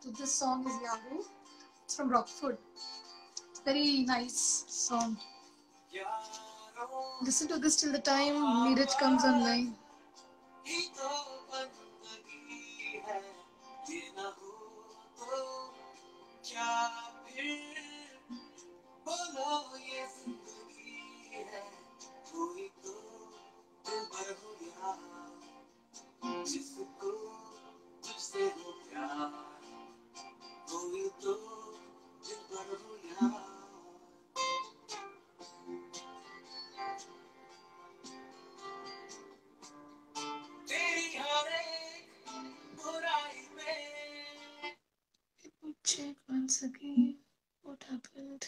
So this song is Yaro. It's from Rockford. It's a very nice song. Listen to this till the time Neeraj comes online. Check once again what happened.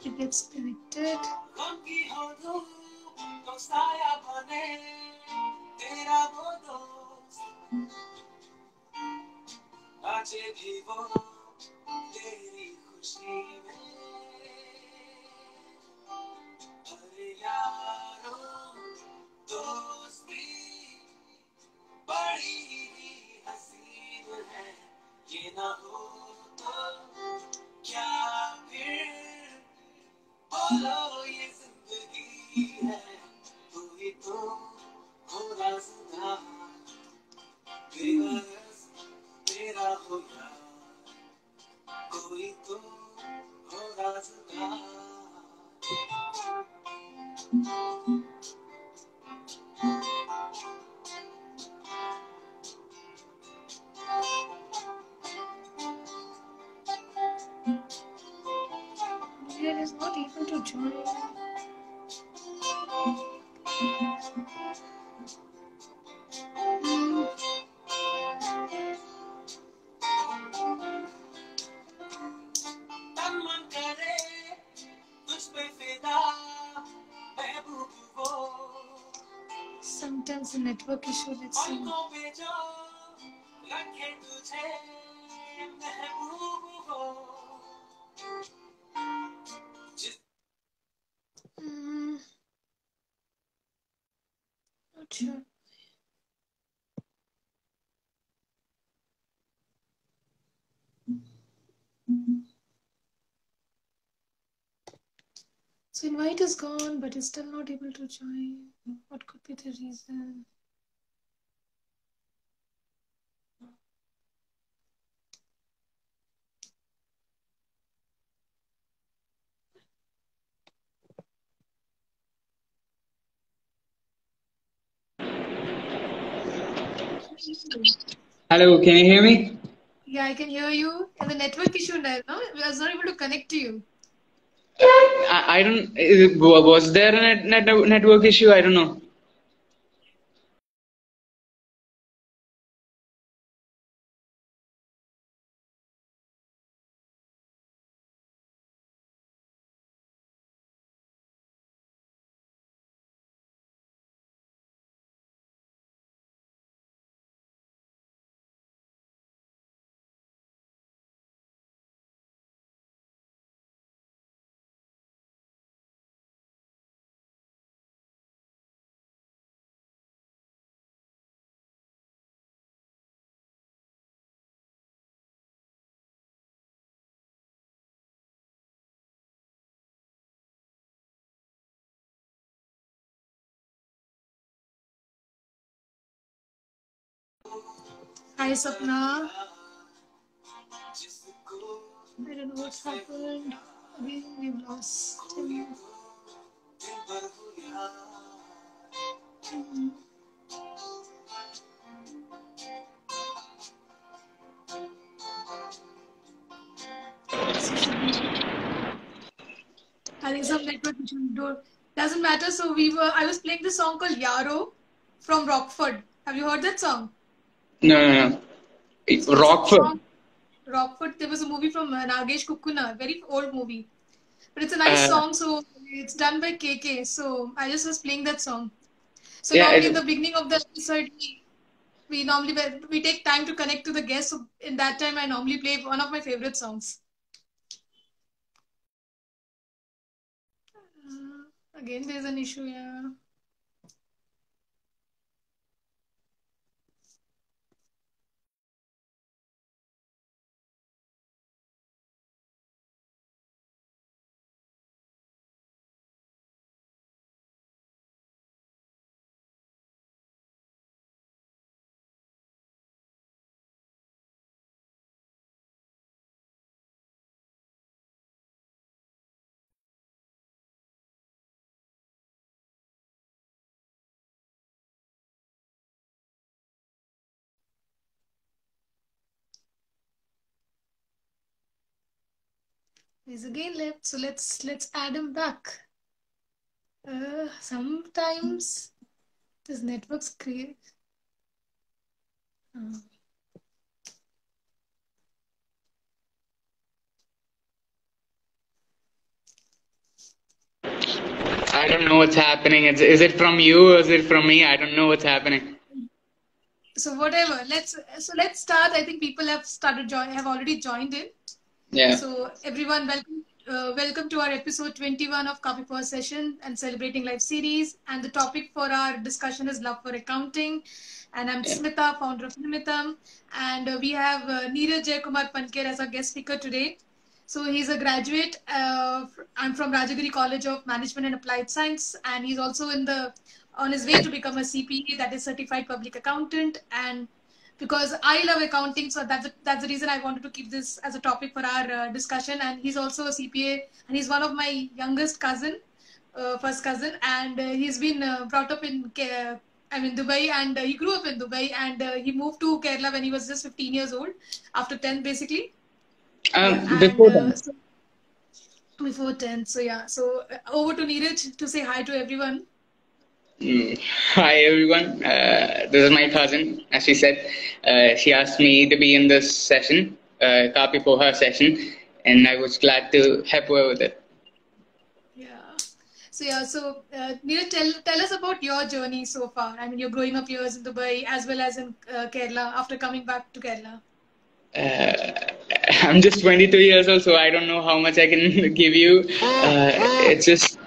It gets connected. Neeraj is not able to join. Sometimes the network issue, let's see. Not sure. So invite is gone, but is still not able to join. What could be the reason? Hello, can you hear me? Yeah, I can hear you. And the network issue there, no? I was not able to connect to you. I don't. Was there a network issue? I don't know. Hi, Sapna. I don't know what's happened. Again, we've lost him. I think some network issue. Doesn't matter. So I was playing this song called Yaro from Rockford. Have you heard that song? No. So Rockford. Rockford. There was a movie from Nagesh Kukkuna, very old movie. But it's a nice song. So it's done by KK. So I just was playing that song. So Yeah, normally in the beginning of the episode, we take time to connect to the guests. So in that time, I normally play one of my favorite songs. Again, there's an issue here. He's again left, so let's add him back. Sometimes this networks create. Uh, I don't know what's happening. Is it from you or is it from me? I don't know what's happening. so whatever. Let's start. I think people have already joined in. Yeah. So everyone, welcome to our episode 21 of Kapi Poha session and celebrating life series. And the topic for our discussion is love for accounting. And I'm Yeah. Smita, founder of NiMiTHAM, and we have Neeraj Jayakumar Panicker as our guest speaker today. So he's a graduate. I'm from Rajagiri College of Management and Applied Science, and he's also on his way to become a CPA, that is Certified Public Accountant. And because I love accounting, so that's the reason I wanted to keep this as a topic for our discussion. And he's also a CPA, and he's one of my youngest cousin, first cousin, and he's been brought up in Dubai, and he grew up in Dubai, and he moved to Kerala when he was just 15 years old, after 10th basically. Yeah, and Before that. so before 10th. So yeah, so over to Neeraj to say hi to everyone. Hi everyone, this is my cousin. As she said, she asked me to be in this session, Kapi Poha session, and I was glad to help her with it. Yeah. So Neeraj, tell us about your journey so far. I mean, your growing up years in Dubai as well as in Kerala after coming back to Kerala. I'm just 22 years old, so I don't know how much I can give you. It's just,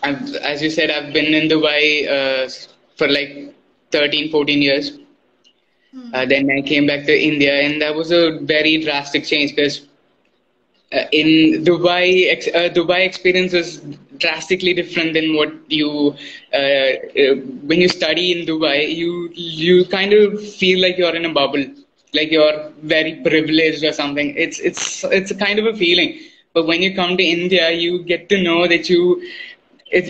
as you said, I've been in Dubai for like 13, 14 years. Then I came back to India, and that was a very drastic change because in Dubai experience is drastically different than what you when you study in Dubai. You kind of feel like you're in a bubble, like you're very privileged or something. It's a kind of a feeling. But when you come to India, you get to know that you get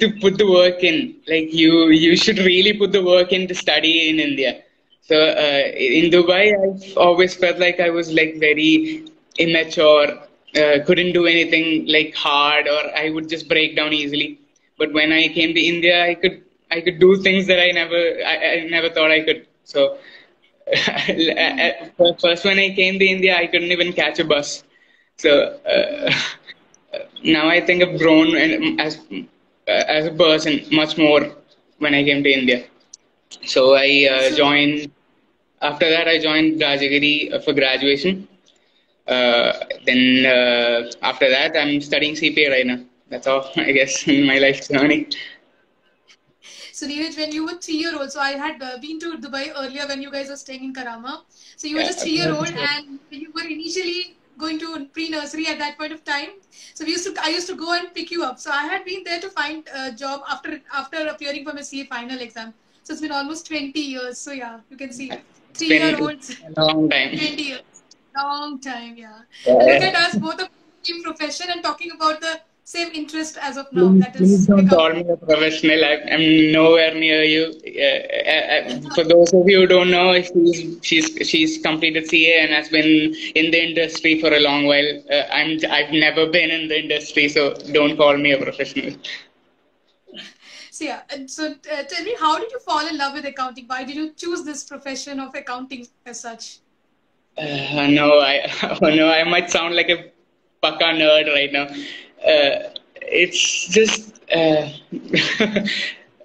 to put the work in. Like you should really put the work in to study in India. So in Dubai, I've always felt like I was like very immature, couldn't do anything like hard, or I would just break down easily. But when I came to India, I could do things that I never thought I could. So first when I came to India, I couldn't even catch a bus. So now I think I've grown and as a person much more when I came to India. So I So joined. After that, I joined Rajagiri for graduation. Then after that, I'm studying CPA right now. That's all, I guess, in my life journey. So Neeraj, when you were 3 year old, so I had been to Dubai earlier when you guys were staying in Karama. So you were Yeah. just 3 year old, and you were initially going to pre-nursery at that point of time. So I used to go and pick you up. So I had been there to find a job after appearing for my CA final exam. So it's been almost 20 years. So yeah, you can see It's 3 year been olds, a long time. 20 years, long time, yeah. And look at Yeah. us, both of same profession and talking about the same interest as of now. Please, That please is don't call accounting. me a professional. I'm nowhere near you. For those of you who don't know, she's completed CA and has been in the industry for a long while. I've never been in the industry, so don't call me a professional. So yeah, and so tell me, how did you fall in love with accounting? Why did you choose this profession of accounting as such? No, I oh no, I might sound like a paka nerd right now. Uh, it's just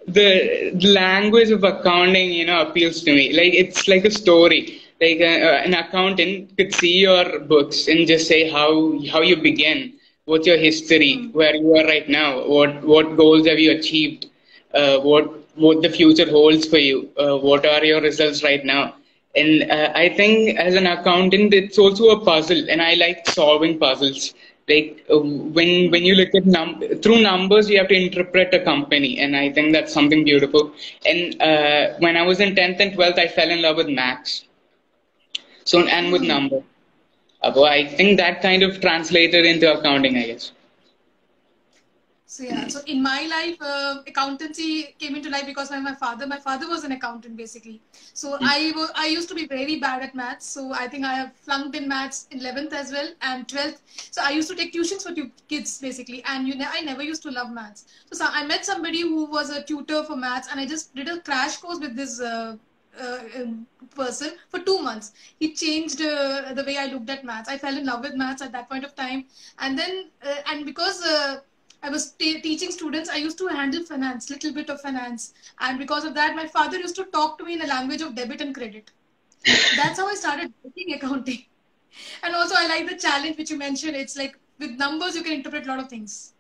the language of accounting, appeals to me. Like it's like a story. Like an accountant could see your books and just say how you began, what's your history, where you are right now, what goals have you achieved, what the future holds for you, what are your results right now. And I think as an accountant, it's also a puzzle, and I like solving puzzles. Like when you look at through numbers, you have to interpret a company, and I think that's something beautiful. And when I was in 10th and 12th, I fell in love with maths. So and with Hmm. numbers. So I think that kind of translated into accounting, I guess. So yeah, so in my life, accountancy came into life because my father was an accountant basically. So I used to be very bad at maths. So I think I have flunked in maths in 11th as well and 12th. So I used to take tuitions for kids basically, and I never used to love maths. So I met somebody who was a tutor for maths, and I just did a crash course with this. Person for 2 months. He changed the way I looked at maths. I fell in love with maths at that point of time, and then and because I was teaching students, I used to handle finance, little bit of finance, and because of that, my father used to talk to me in a language of debit and credit. That's how I started taking accounting. And also, I like the challenge which you mentioned. It's like with numbers, you can interpret a lot of things.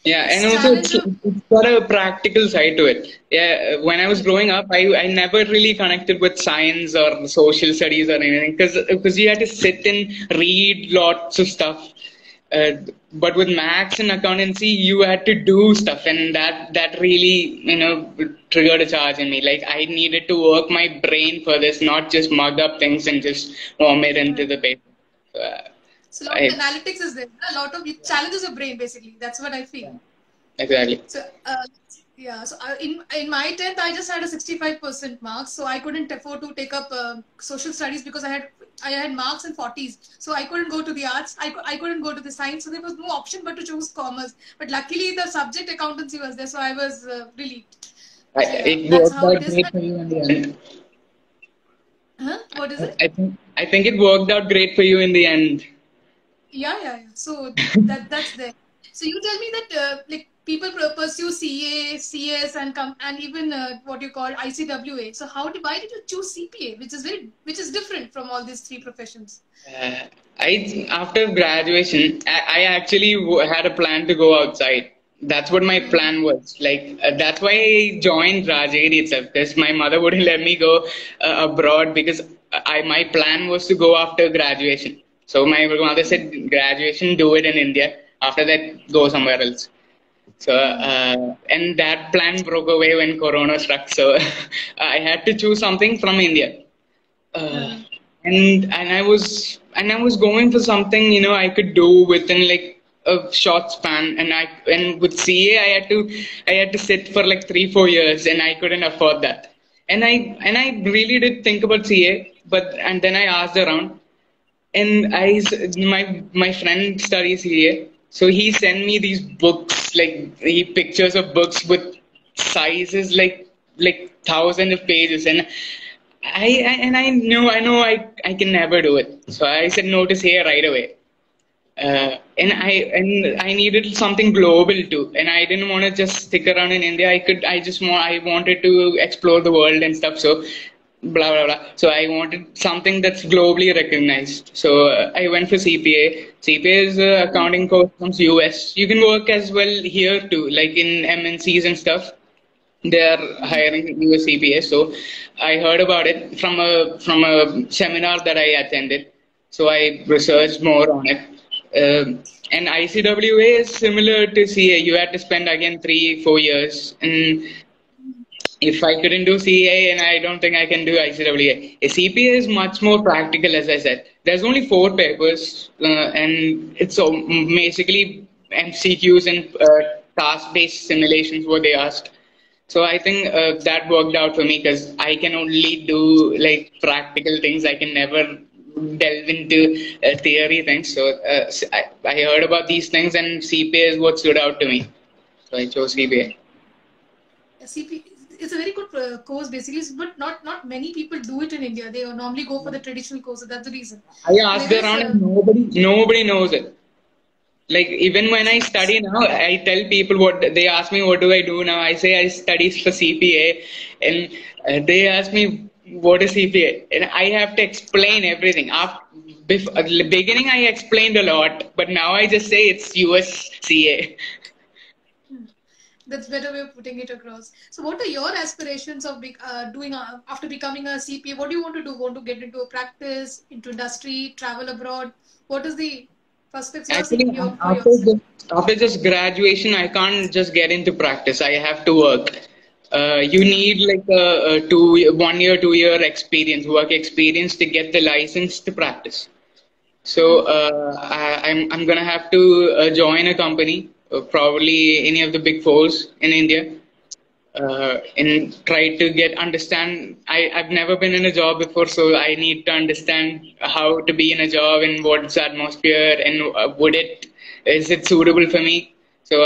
Yeah, and It's also challenge of it's got a practical side to it. Yeah, when I was growing up, I never really connected with science or social studies or anything because you had to sit and read lots of stuff. Uh, but with maths and accountancy, you had to do stuff, and that really triggered a charge in me. Like I needed to work my brain for this, not just mug up things and just vomit into the paper. Uh, so a lot of I, analytics is there. A lot of it challenges your brain basically. That's what I feel. exactly. So yeah, so in my 10th, I just had a 65% marks, so I couldn't afford to take up social studies because I had marks in 40s, so I couldn't go to the arts. I couldn't go to the science, so there was no option but to choose commerce. But luckily, the subject accountancy was there, so I was relieved. So yeah, It that's worked how it out is. great for you in the end. Huh? What is it? I think it worked out great for you in the end. Yeah, yeah, yeah. So that's there. So you tell me that like people pursue CA, CS, and even what you call ICWA. So why did you choose CPA, which is different from all these three professions? Uh, I after graduation, I actually had a plan to go outside. That's what my Hmm. plan was. Like that's why I joined Rajagiri itself. Because my mother wouldn't let me go abroad because I my plan was to go after graduation. So my mother said, graduation, do it in India. After that, go somewhere else. So, and that plan broke away when Corona struck. So, I had to choose something from India. Uh, Hmm. and I was going for something I could do within like a short span, and with CA I had to sit for like 3-4 years, and I couldn't afford that. And I really did think about CA, and then I asked around, and my friend studies here, so he sent me these books, like he pictures of books with sizes like thousands of pages, and I know I can never do it, so I said no to say right away. And I needed something global too, and I didn't want to just stick around in India. I wanted to explore the world and stuff. So blah blah blah. So I wanted something that's globally recognized. So I went for CPA. CPA is accounting course from US. You can work as well here too, like in MNCs and stuff. They are hiring new CPA. So I heard about it from a seminar that I attended. So I researched more on it. And ICWA is similar to CA. You had to spend again 3-4 years. And if I couldn't do CA, and I don't think I can do ICWA. A CPA is much more practical, as I said. There's only 4 papers, and it's basically MCQs and task-based simulations what they asked. So I think that worked out for me because I can only do like practical things. I can never delve into theory things. So I heard about these things, and CPA is what stood out to me. So I chose CPA. CP, it's a very good course basically, but not many people do it in India. They normally go for the traditional courses. That's the reason. I asked Whereas around, and nobody knows it. Like even when I study now, I tell people what they ask me, what do I do now? I say I study for CPA, and they ask me what is CPA, and I have to explain everything. After before, at the beginning, I explained a lot, but now I just say it's USCA. That's better way of putting it across. So, what are your aspirations of doing after becoming a CPA? What do you want to do? Want to get into a practice, into industry, travel abroad? What is the prospects you're Actually, seeking for after yourself? after just graduation, I can't just get into practice. I have to work. You need like a 1 year, 2 year experience, work experience to get the license to practice. So I'm gonna have to join a company, probably any of the big fours in India, and try to get understand. I've never been in a job before, so I need to understand how to be in a job and what's the atmosphere and is it suitable for me. So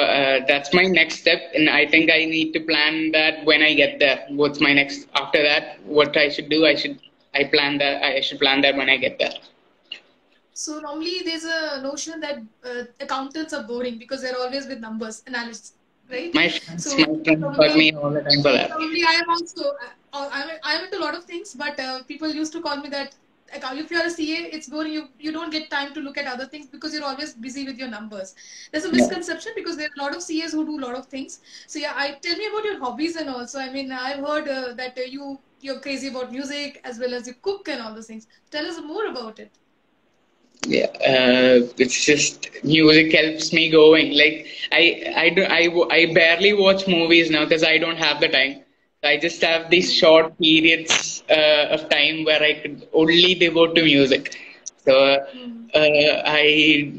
that's my next step, and I think I need to plan that when I get there. What's my next after that? What I should do? I should plan that when I get there. So normally there's a notion that accountants are boring because they're always with numbers, analysts, right? My So friends hug probably me all the time for that. probably I am also I'm into a lot of things, but people used to call me that if you're a CA, it's boring. You don't get time to look at other things because you're always busy with your numbers. There's a Yeah. misconception because there are a lot of CAs who do a lot of things. So yeah, I tell me about your hobbies and also. I mean, I've heard that you're crazy about music as well as you cook and all those things. Tell us more about it. Yeah, it's just music helps me going. Like I barely watch movies now because I don't have the time. I just have these short periods of time where I could only devote to music. So Hmm. I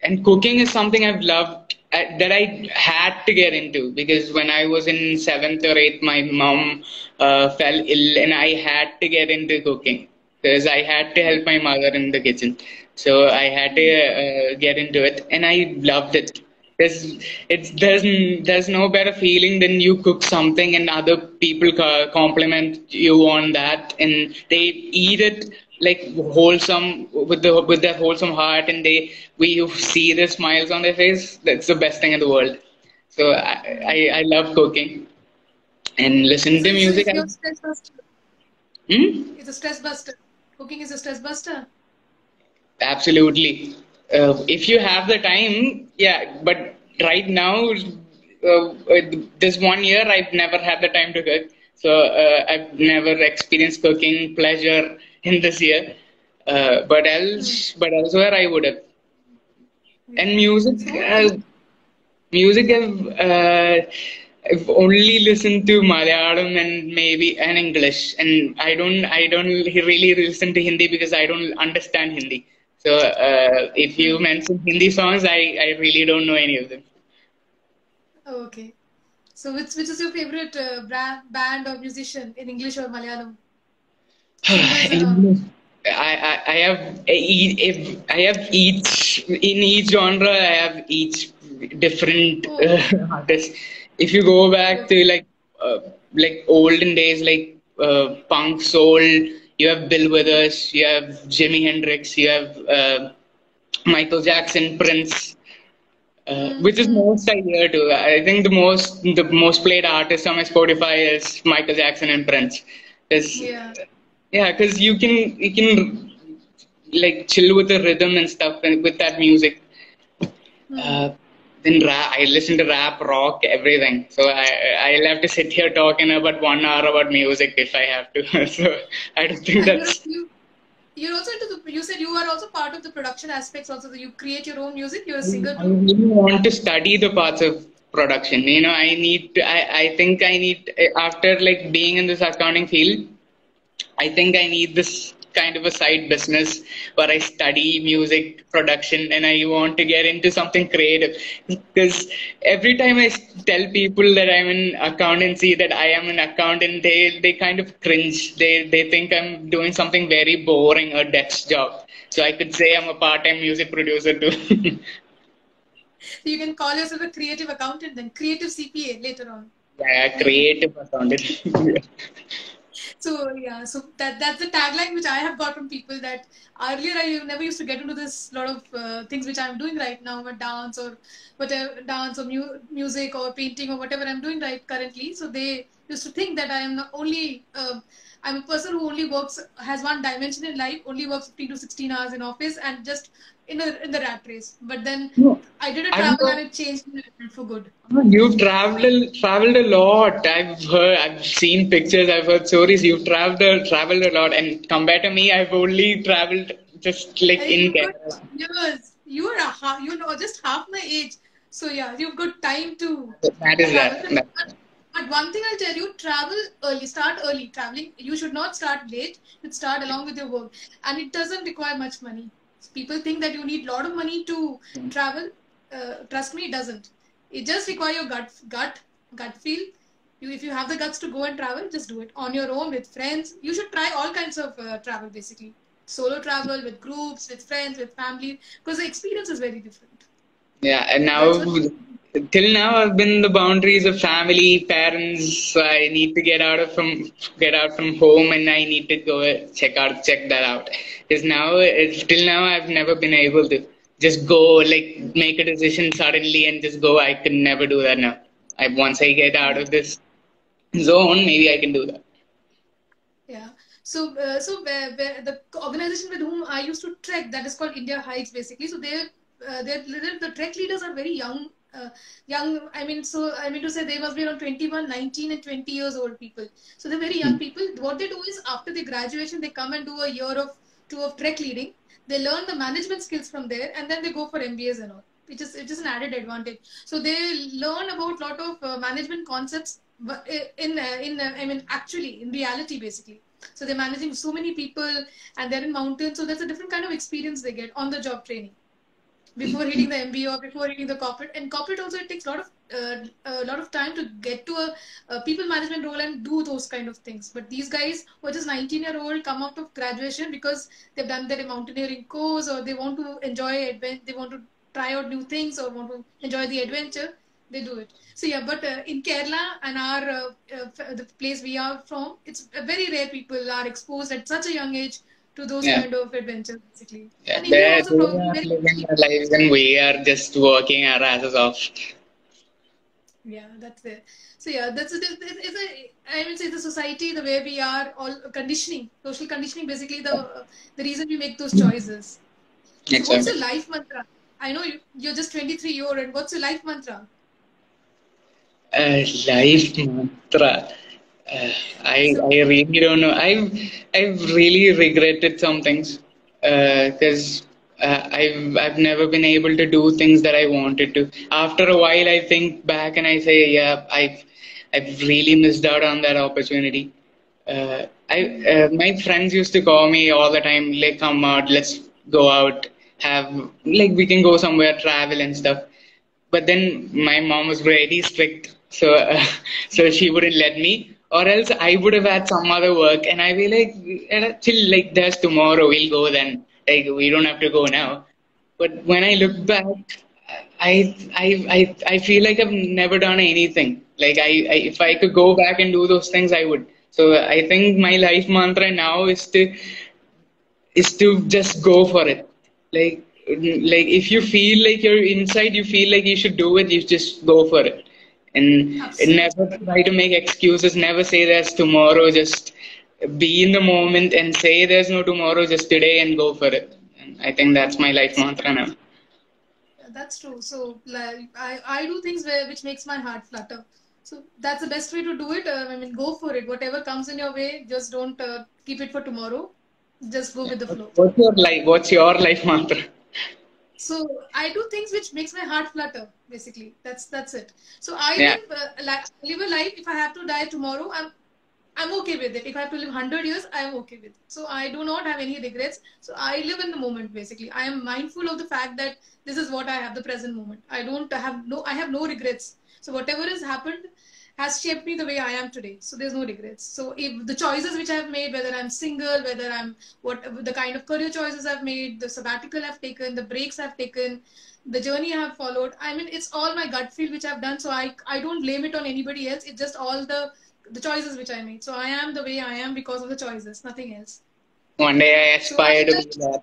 and cooking is something I've loved that I had to get into because when I was in seventh or eighth, my mom fell ill and I had to get into cooking because I had to help my mother in the kitchen. So I had to get into it, and I loved it. There's no better feeling than you cook something and other people compliment you on that, and they eat it like wholesome with their wholesome heart, and you see the smiles on their face. That's the best thing in the world. So I love cooking and listen So to music. it's your stress buster. Hmm? It's a stress buster. Cooking is a stress buster. Absolutely. If you have the time, yeah. But right now, this 1 year, I've never had the time to cook. So I've never experienced cooking pleasure in this year. Hmm. But elsewhere, I would have. Yeah. And music, So you music, I've only listened to Malayalam and maybe and English, and I don't really listen to Hindi because I don't understand Hindi. So if you hmm. mention Hindi songs, I really don't know any of them. Okay. So which is your favorite band or musician in English or Malayalam? Singers and all. English. I have I have each in each genre. I have each different Oh, artists. If you go back to okay. like olden days, like punk soul, you have Bill Withers, you have Jimi Hendrix, you have Michael Jackson, Prince. Which is Mm-hmm. most I hear too. I think the most played artist on my Spotify is Michael Jackson and Prince. Is Yeah. yeah, because you can like chill with the rhythm and stuff and with that music. Hmm. Uh, then rap, I listen to rap, rock, everything. So I'll have to sit here talking about 1 hour about music if I have to. So I don't think And that's. you're also into the you said you are also part of the production aspects also that you create your own music. You're a singer I too. really want to study the parts of production. I need to, I think I need, after like being in this accounting field, I think I need this kind of a side business where I study music production and I want to get into something creative. Because every time I tell people that I'm in accountancy, that I am an accountant, they kind of cringe. They think I'm doing something very boring, a desk job. So I could say I'm a part-time music producer too. So you can call yourself a creative accountant then, creative CPA later on. Yeah, Maybe. creative accountant. So yeah, so that's the tagline which I have got from people, that earlier I never used to get into this lot of things which I'm doing right now, but dance or whatever, dance or music or painting or whatever I'm doing right currently. So they used to think that I am not only I'm a person who only works, has one dimension in life, only works 15 to 16 hours in office and just in the rat race. But then No, I did a I've travel not. and it changed me for good. You've traveled a lot. I've seen pictures, I've heard stories. You've traveled a lot, and compared to me, I've only traveled just like And in you've got Kerala. years. You are you know, just half my age. So yeah, you've got time to That is travel. that. But one thing I'll tell you, travel early, start early. Traveling, you should not start late. You start along with your work. And it doesn't require much money. People think that you need a lot of money to travel. Trust me, it doesn't. It just requires your gut feel. If you have the guts to go and travel, just do it on your own with friends. You should try all kinds of travel, basically. Solo travel, with groups, with friends, with family, because the experience is very different. Yeah, and now That's what. till now I've been the boundaries of family, parents. I need to get out from home, and I need to go check that out. Because now, till now, I've never been able to just go like make a decision suddenly and just go. I can never do that now. Once I get out of this zone, maybe I can do that. Yeah. So where the organization with whom I used to trek, that is called India Hikes, basically. So the trek leaders are very young. Young, I mean, so I mean to say they must be around 21, 19, and 20 years old people. So they're very young people. What they do is after the graduation, they come and do a year of two of trek leading. They learn the management skills from there, and then they go for MBAs and all. It is an added advantage. So they learn about lot of management concepts, but I mean actually in reality, basically. So they're managing so many people and they're in mountains. So that's a different kind of experience they get on the job training before hitting the MBA or before hitting the corporate. And corporate also, it takes a lot of time to get to a people management role and do those kind of things. But these guys who are just 19-year-old come out of graduation because they've done their mountaineering course, or they want to they want to try out new things or want to enjoy the adventure. They do it. So yeah, but in Kerala and the place we are from, it's very rare people are exposed at such a young age to those Yeah. kind of adventures, basically. Yeah, And India also they probably are very living cheap. their lives and we are just working our asses off. Yeah, that's it. So yeah, it's a, I would say the society, the way we are, all conditioning, social conditioning, basically the reason we make those choices. So what's Exactly. your life mantra? I know you're just 23 year old, and what's your life mantra? Life mantra. Uh, So I really don't know. I've really regretted some things because I've never been able to do things that I wanted to. After a while, I think back and I say, yeah, I've really missed out on that opportunity. My friends used to call me all the time, like, come out, let's go out, have like we can go somewhere, travel and stuff. But then my mom was very strict, so so she wouldn't let me, or else I would have had some other work, and I'd be like, chill, like there's tomorrow, we'll go then, like we don't have to go now. But when I look back, I feel like I've never done anything. Like if I could go back and do those things, I would. So I think my life mantra now is to just go for it. Like if you feel like you're inside, you feel like you should do it, you just go for it. And absolutely. never try to make excuses, never say there's tomorrow. Just be in the moment and say there's no tomorrow, just today, and go for it. And I think that's my life mantra now. Yeah, that's true. So like I do things which makes my heart flutter. So that's the best way to do it. I mean, go for it. Whatever comes in your way, just don't keep it for tomorrow. Just go Yeah. with the flow. What's your life mantra? So I do things which makes my heart flutter. Basically, that's it. So I Yeah. live a life. If I have to die tomorrow, I'm okay with it. If I have to live 100 years, I'm okay with it. So I do not have any regrets. So I live in the moment. Basically, I am mindful of the fact that this is what I have, the present moment. I have no regrets. So whatever has happened has shaped me the way I am today. So there's no regrets. So if the choices which I've made, whether I'm single, whether I'm what the kind of career choices I've made, the sabbatical I've taken, the breaks I've taken, the journey I have followed, I mean, it's all my gut feel which I've done. So I don't blame it on anybody else. It's just all the the choices which I made. So I am the way I am because of the choices, nothing else. One day I So I aspire to be like that.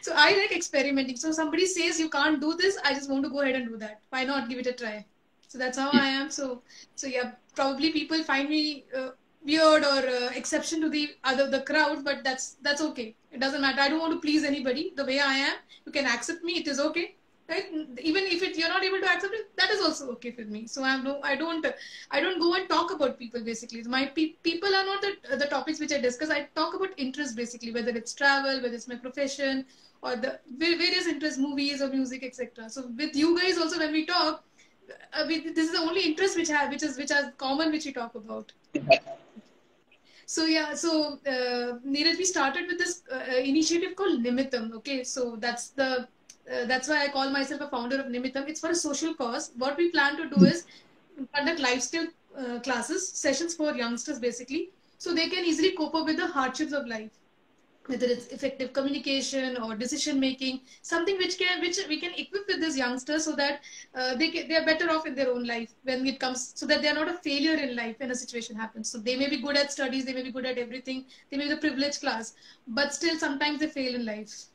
so I like experimenting. So somebody says you can't do this, I just want to go ahead and do that. Why not give it a try? So that's how I am. So yeah, probably people find me weird or exception to the crowd, but that's okay. It doesn't matter. I don't want to please anybody. The way I am, you can accept me. It is okay. Right? Even if you're not able to accept it, that is also okay with me. So I don't go and talk about people basically. My people are not the topics which I discuss. I talk about interest basically, whether it's travel, whether it's my profession, or the various interest, movies or music, etc. So with you guys also when we talk, this is the only interest which are common which we talk about. So yeah, so Neeraj, we started with this initiative called NiMiTHAM. Okay, so that's why I call myself a founder of NiMiTHAM. It's for a social cause. What we plan to do is conduct lifestyle classes, sessions for youngsters basically, so they can easily cope up with the hardships of life, whether it's effective communication or decision making, something which we can equip with these youngsters so that they are better off in their own life when it comes, so that they are not a failure in life when a situation happens. So they may be good at studies, they may be good at everything, they may be the privileged class, but still sometimes they fail in life.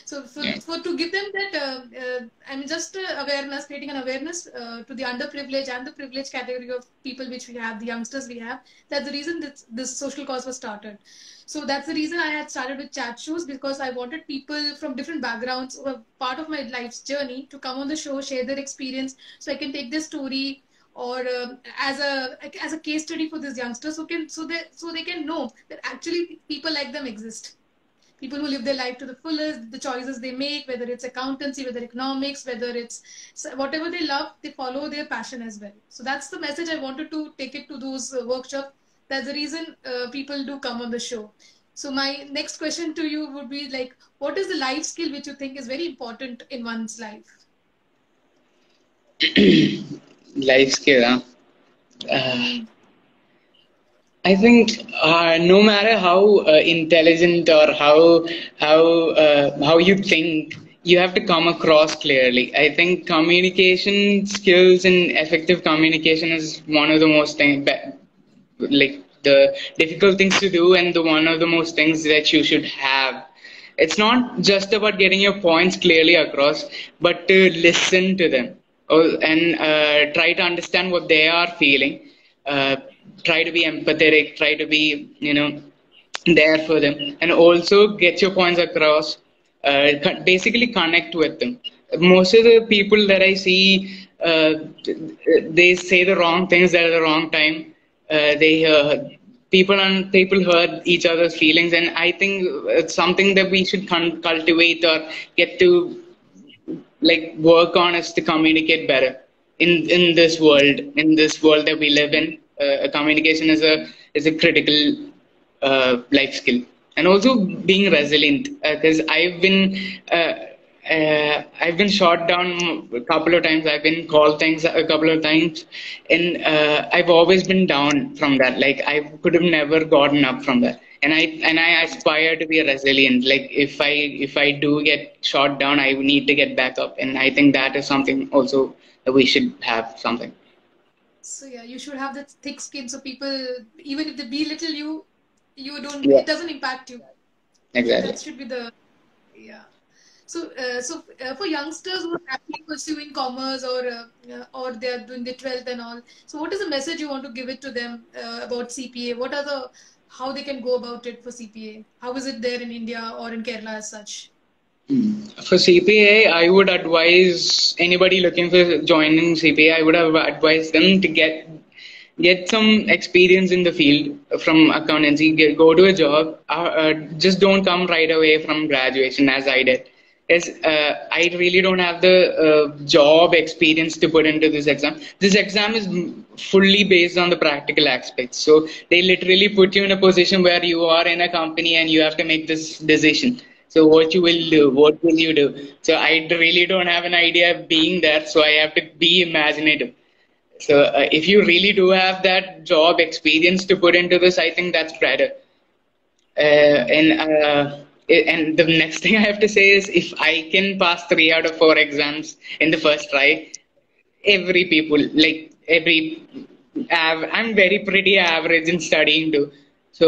So Yeah. for to give them that, I mean, just awareness, creating an awareness to the underprivileged and the privileged category of people which we have, the youngsters we have. That's the reason this social cause was started. So that's the reason I had started with chat shows, because I wanted people from different backgrounds who are part of my life's journey to come on the show, share their experience, so I can take their story or as a case study for these youngsters, so they can know that actually people like them exist, people who live their life to the fullest, the choices they make, whether it's accountancy, whether economics, whether it's whatever they love, they follow their passion as well. So that's the message I wanted to take it to those workshops. That's the reason people do come on the show. So my next question to you would be like, what is the life skill which you think is very important in one's life? Life skill, huh? Uh, Mm, I think no matter how intelligent or how you think, you have to come across clearly. I think communication skills and effective communication is one of the most like the difficult things to do, and the one of the most things that you should have. It's not just about getting your points clearly across, but to listen to them, and try to understand what they are feeling. Uh, Try to be empathetic. Try to be, there for them, and also get your points across. Basically, connect with them. Most of the people that I see, they say the wrong things at the wrong time. They people hurt each other's feelings, and I think it's something that we should cultivate or get to like work on is to communicate better in this world that we live in. Communication is a critical life skill, and also being resilient, because I've been shot down a couple of times. I've been called things a couple of times, and I've always been down from that. Like I could have never gotten up from that, and I aspire to be resilient. Like if I do get shot down, I need to get back up, and I think that is something also that we should have something. so yeah, you should have that thick skin, so people, even if they belittle you, Yeah, it doesn't impact you. exactly. That should be the, yeah. So for youngsters who are happily pursuing commerce or they are doing the 12th and all, so what is the message you want to give it to them about CPA? What are how they can go about it for CPA? How is it there in India or in Kerala as such? For CPA, I would advise anybody looking for joining CPA. I would have advised them to get some experience in the field from accountancy. Go to a job. Just don't come right away from graduation, as I did. Yes, I really don't have the job experience to put into this exam. This exam is fully based on the practical aspects. So they literally put you in a position where you are in a company and you have to make this decision. So what you will do, what will you do? So I really don't have an idea of being there. So I have to be imaginative. So if you really do have that job experience to put into this, I think that's better. And the next thing I have to say is, if I can pass 3 out of 4 exams in the first try, every people like every I'm very pretty average in studying too. So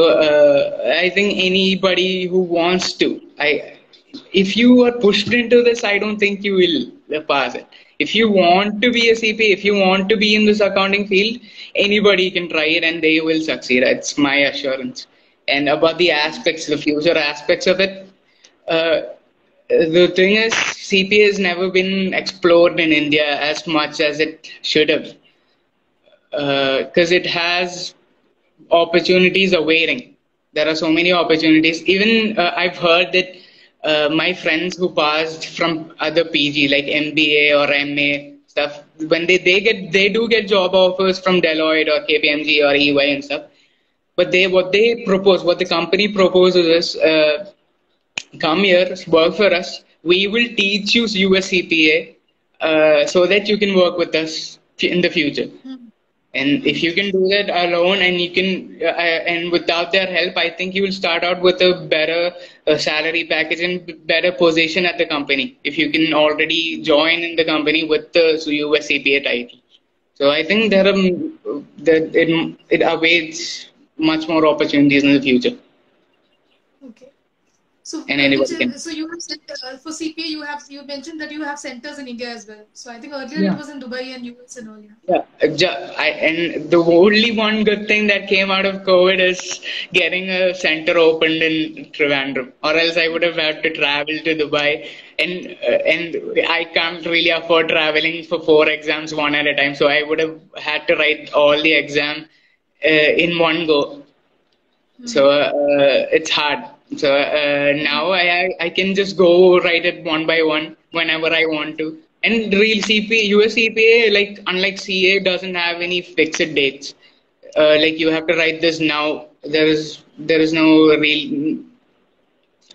I think anybody who wants to, if you are pushed into this, I don't think you will pass it. If you want to be a CPA, if you want to be in this accounting field, anybody can try it and they will succeed. It's my assurance. And about the aspects, the future aspects of it, uh, the thing is, CPA has never been explored in India as much as it should have, because it has opportunities awaiting. There are so many opportunities. Even I've heard that my friends who passed from other PG like MBA or MA stuff, when they do get job offers from Deloitte or KPMG or EY and stuff. But what they propose, what the company proposes is, come here, work for us. We will teach you US CPA so that you can work with us in the future. And if you can do that alone, and you can, and without their help, I think you will start out with a better salary package and better position at the company. If you can already join in the company with the US CPA title, so I think that it awaits much more opportunities in the future, Okay. So, and anybody can. so you have for CPA, you mentioned that you have centers in India as well. So I think earlier it Yeah. was in Dubai and US and all. Yeah. Yeah, and the only one good thing that came out of COVID is getting a center opened in Trivandrum, or else I would have had to travel to Dubai, and I can't really afford traveling for 4 exams one at a time, so I would have had to write all the exam in one go. So it's hard. So now I can just go write it one by one whenever I want to. And real CPA, US CPA, like unlike CA, doesn't have any fixed dates. Like you have to write this now. There is no real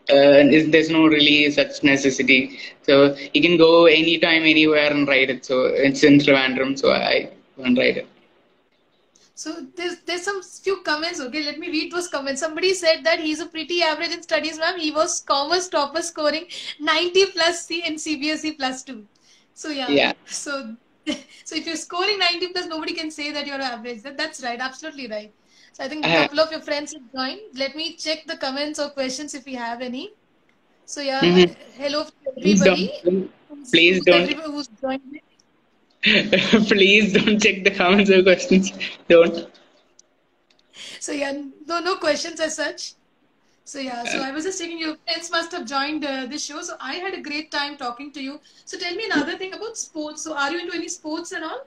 there's no really such necessity. So you can go anytime, anywhere and write it. So it's in Trivandrum, so I can write it. So there's some few comments. Okay, let me read those comments. Somebody said that he's a pretty average in studies, ma'am. He was commerce topper, scoring 90 plus C in CBSE plus two. So yeah, Yeah. so so if you're scoring 90 plus, nobody can say that you're average. That's right, absolutely right. So I think a Uh, couple of your friends have joined. Let me check the comments or questions if we have any. So yeah, mhm. hello Please everybody don't. Please don't. who's joined. Please don't check the comments or questions. Don't. So yeah, no questions as such. So yeah, so Uh, I was just checking your friends must have joined this show. So I had a great time talking to you. So tell me another thing about sports. So are you into any sports and all?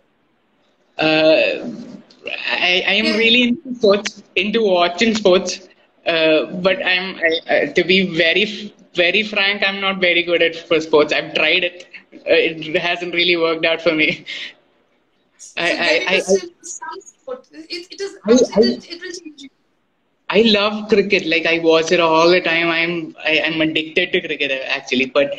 uh, I am Yeah. really into sports, into watching sports. But to be very frank, I'm not very good at for sports. I've tried it. It hasn't really worked out for me. So get into I, some sport. It is I, I, it will change you. I love cricket. Like I watch it all the time. I'm addicted to cricket actually. But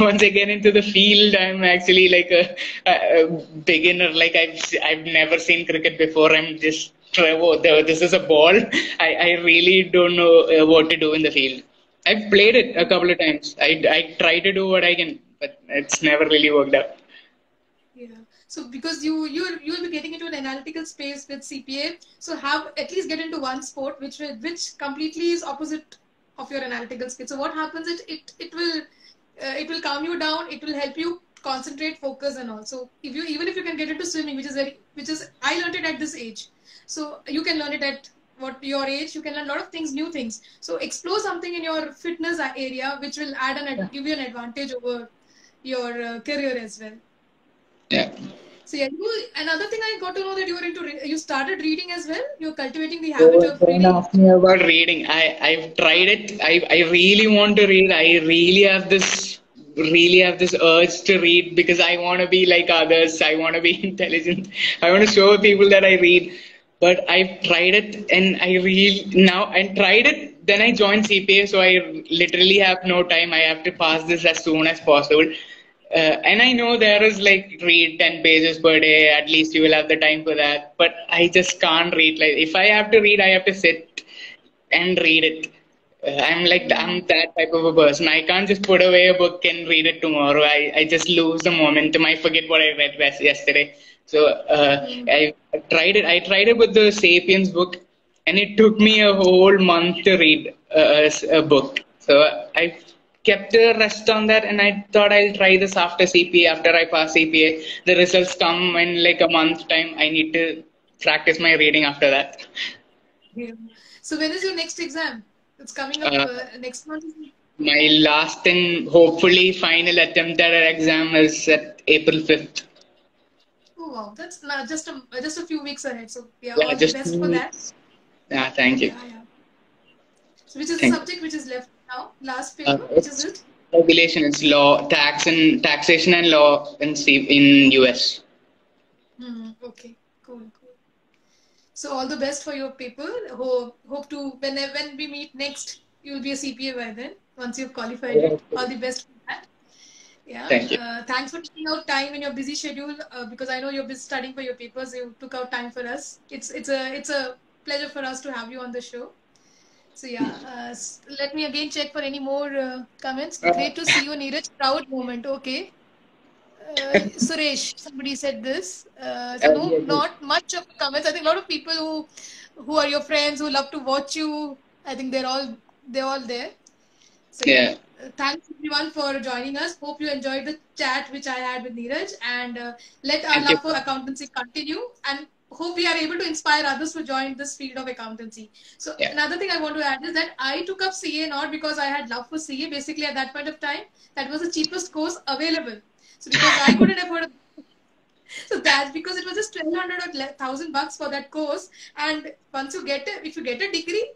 once I get into the field, I'm actually like a beginner. Like I've never seen cricket before. I'm just this is a ball. I really don't know what to do in the field. I've played it a couple of times. I try to do what I can, but it's never really worked out. Yeah. So because you will be getting into an analytical space with CPA, so have at least get into one sport which completely is opposite of your analytical space. So what happens? It will calm you down. It will help you concentrate, focus, and all. So if you even if you can get into swimming, which is I learned it at this age, so you can learn it at what your age. You can learn a lot of things, new things. So explore something in your fitness area, which will give you an advantage over your career as well. Yeah. So yeah, another thing I got to know that you started reading as well. You're cultivating the habit So of don't reading. ask me about reading. I've tried it. I really want to read. I really have this urge to read because I want to be like others. I want to be intelligent. I want to show people that I read. But I've tried it, and I tried it. Then I joined CPA, so I literally have no time. I have to pass this as soon as possible. And I know there is like read 10 pages per day, at least you will have the time for that. But I just can't read. Like if I have to read, I have to sit and read it. I'm like I'm that type of a person. I can't just put away a book and read it tomorrow. I just lose the momentum. I forget what I read yesterday. So Mm. I tried it. I tried it with the *Sapiens* book, and it took me a whole month to read a book. So I kept the rest on that, and I thought I'll try this after CPA. After I pass CPA, the results come in like a month time. I need to practice my reading after that. Yeah. So when is your next exam? It's coming up Uh, next month. My last and hopefully final attempt at an exam is at April 5th. Oh wow, that's not just a few weeks ahead. So yeah, Yeah, all the just best two for that. weeks. Yeah, thank you. Yeah, yeah. So which is the Thank you. subject which is left now? Last paper, which is It's it? regulation, it's law, taxation and law in US. Okay, cool, cool. So all the best for your paper. Hope to when we meet next, you will be a CPA by then. Once you've qualified it, all the best for that. Yeah. Thank you. Thanks for taking out time in your busy schedule. Because I know you're busy studying for your papers. You took out time for us. It's a pleasure for us to have you on the show. So yeah, let me again check for any more comments. Uh, Great to see you, Neeraj. Proud moment. Okay. Suresh, somebody said this. So no, yes, yes. not much of comments. I think a lot of people who are your friends who love to watch you. I think they're all there. So yeah, Yeah. thanks everyone for joining us. Hope you enjoyed the chat which I had with Neeraj, and let our Thank you. love for accountancy continue. And hope we are able to inspire others to join this field of accountancy. So Yeah. another thing I want to add is that I took up CA not because I had love for CA. Basically, at that point of time, that was the cheapest course available. So because I couldn't afford so that's because it was just 1,200 or 1,000 bucks for that course. And once you get it, if you get a degree,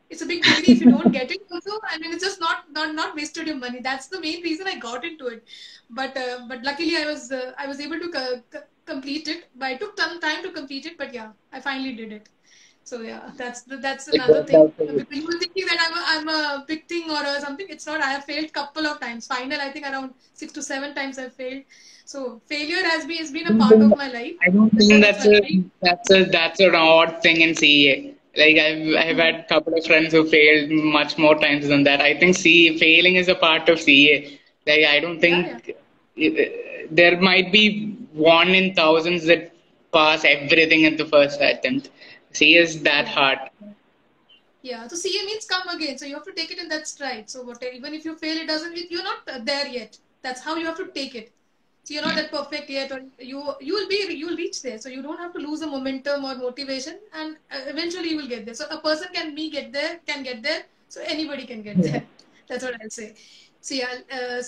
it's a big degree. If you don't get it, also, I mean, it's just not wasted your money. That's the main reason I got into it. But luckily, I was able to complete it. But I took some time to complete it. But yeah, I finally did it. So yeah, that's It another worked thing. out for you. Because you were thinking that I'm a big thing or something. It's not. I have failed couple of times. Final, I think around 6 to 7 times I've failed. So failure has been a part of my life. I don't think That's that's my a life. that's an odd thing in CA. Like I've had a couple of friends who failed much more times than that. I think C failing is a part of CA. Like I don't Yeah, yeah. think there might be one in thousands that pass everything at the first attempt. CA is that Yeah. hard. Yeah, so CA means come again. So you have to take it in that stride. So whatever, even if you fail, it doesn't mean you're not there yet. That's how you have to take it. So you're not that perfect yet, or you'll reach there. So you don't have to lose the momentum or motivation, and eventually you will get there. So a person can get there. So anybody can get there. That's what I'll say. So yeah.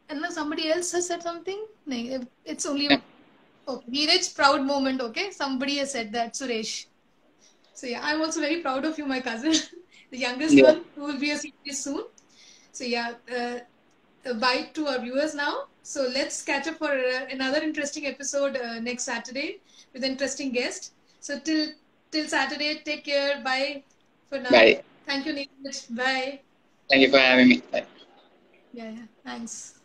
And now somebody else has said something. No, it's only Neeraj proud moment. Okay, somebody has said that. Suresh. So yeah, I'm also very proud of you, my cousin, the youngest Yeah. one who will be a senior soon. So yeah, bye to our viewers now. So let's catch up for another interesting episode next Saturday with an interesting guest. So till Saturday, take care. Bye for now. Bye. Thank you, Neeraj. Bye. Thank you for having me. Bye. Yeah, yeah. Thanks.